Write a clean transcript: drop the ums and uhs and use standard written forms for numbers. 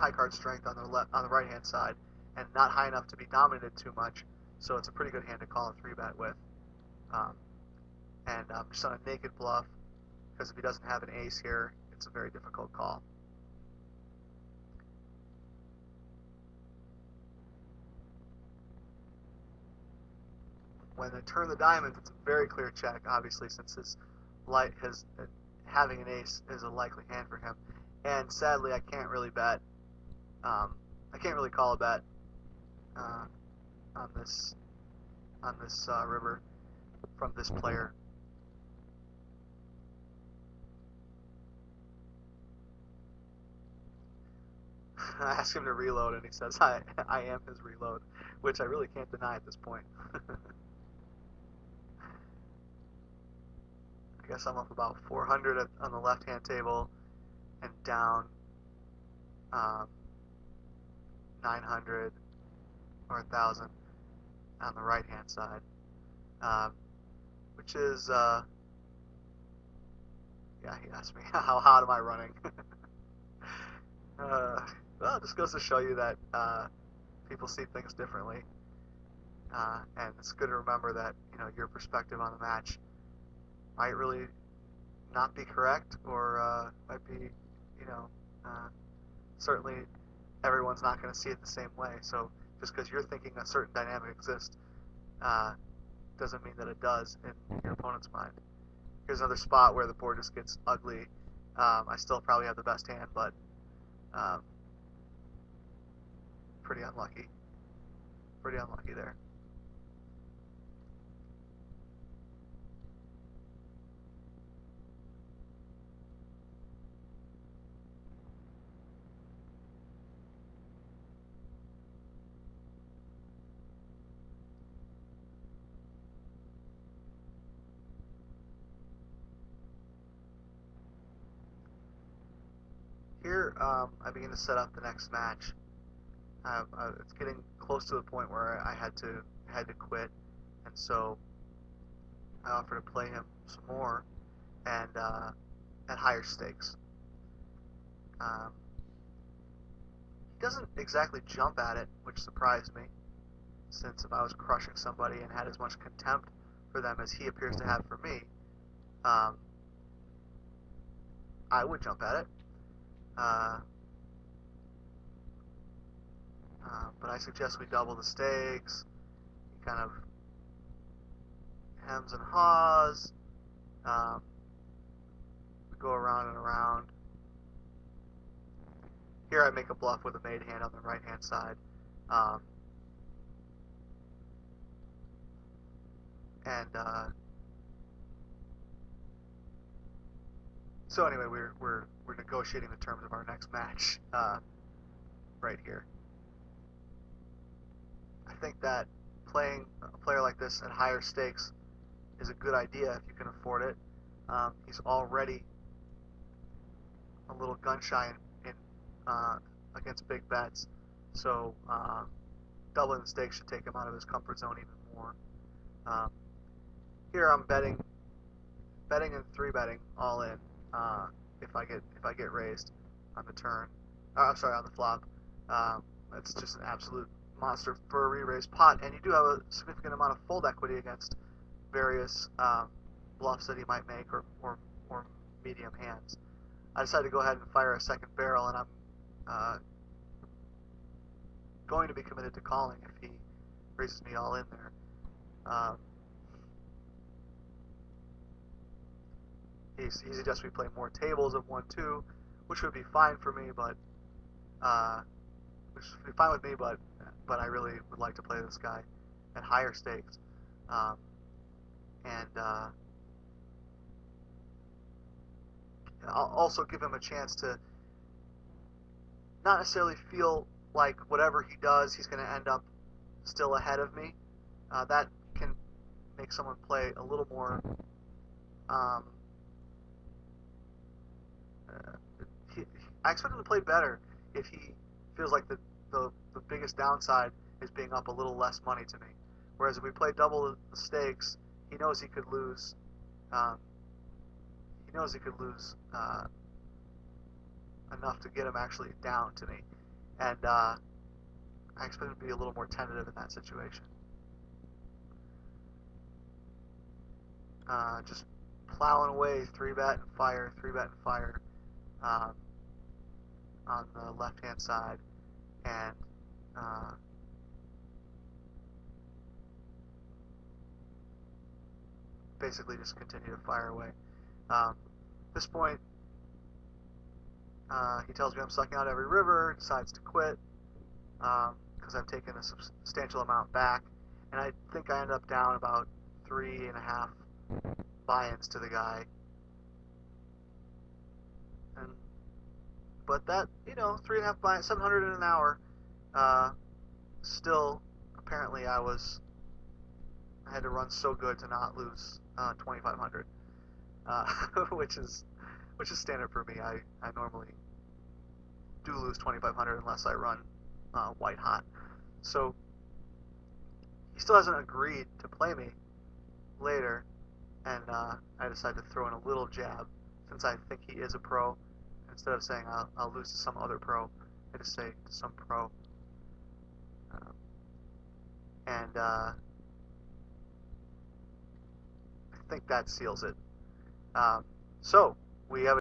high card strength on the right hand side, and not high enough to be dominated too much. So it's a pretty good hand to call a 3-bet with. Um, and just on a naked bluff, because if he doesn't have an ace here, it's a very difficult call. When they turn the diamonds, it's a very clear check, obviously, since having an ace is a likely hand for him. And sadly, I can't really bet. I can't really call a bet on this river from this player. I ask him to reload, and he says I am his reload, which I really can't deny at this point. I guess I'm up about 400 on the left-hand table, and down 900 or 1,000 on the right-hand side, which is, yeah, he asked me how hot am I running. Well, it just goes to show you that people see things differently, and it's good to remember that your perspective on the match might really not be correct, or might be, certainly everyone's not going to see it the same way. So just because you're thinking a certain dynamic exists doesn't mean that it does in your opponent's mind. Here's another spot where the board just gets ugly. I still probably have the best hand, but pretty unlucky. Pretty unlucky there. Here, I begin to set up the next match. It's getting close to the point where I had to quit, and so I offered to play him some more, and at higher stakes. He doesn't exactly jump at it, which surprised me, since if I was crushing somebody and had as much contempt for them as he appears to have for me, I would jump at it. But I suggest we double the stakes. He kind of hems and haws. We go around and around. Here I make a bluff with a made hand on the right hand side. So anyway, we're negotiating the terms of our next match right here. I think that playing a player like this at higher stakes is a good idea if you can afford it. He's already a little gun shy in against big bets, so doubling the stakes should take him out of his comfort zone even more. Here I'm betting and 3-betting all in if I get raised on the turn. I'm sorry, on the flop. It's just an absolute monster for a re-raised pot, and you do have a significant amount of fold equity against various bluffs that he might make, or medium hands. I decided to go ahead and fire a second barrel, and I'm going to be committed to calling if he raises me all in there. He suggests we play more tables of 1-2, which would be fine for me, but which would be fine with me, but I really would like to play this guy at higher stakes, and I'll also give him a chance to not necessarily feel like whatever he does, he's going to end up still ahead of me. That can make someone play a little more. I expect him to play better if he feels like the biggest downside is being up a little less money to me. Whereas if we play double the stakes, he knows he could lose. Enough to get him actually down to me. and I expect him to be a little more tentative in that situation. Just plowing away, 3-bet and fire, 3-bet and fire um, on the left-hand side, and basically just continue to fire away. At this point, he tells me I'm sucking out every river, decides to quit because I've taken a substantial amount back, and I think I end up down about 3.5 buy-ins to the guy. And but that, 3.5 buy-ins, 700 in an hour, still apparently I had to run so good to not lose 2,500, which is standard for me. I normally do lose 2,500 unless I run white hot. So he still hasn't agreed to play me later, and I decided to throw in a little jab since I think he is a pro. Instead of saying I'll lose to some other pro, I just say to some pro. And I think that seals it. So we have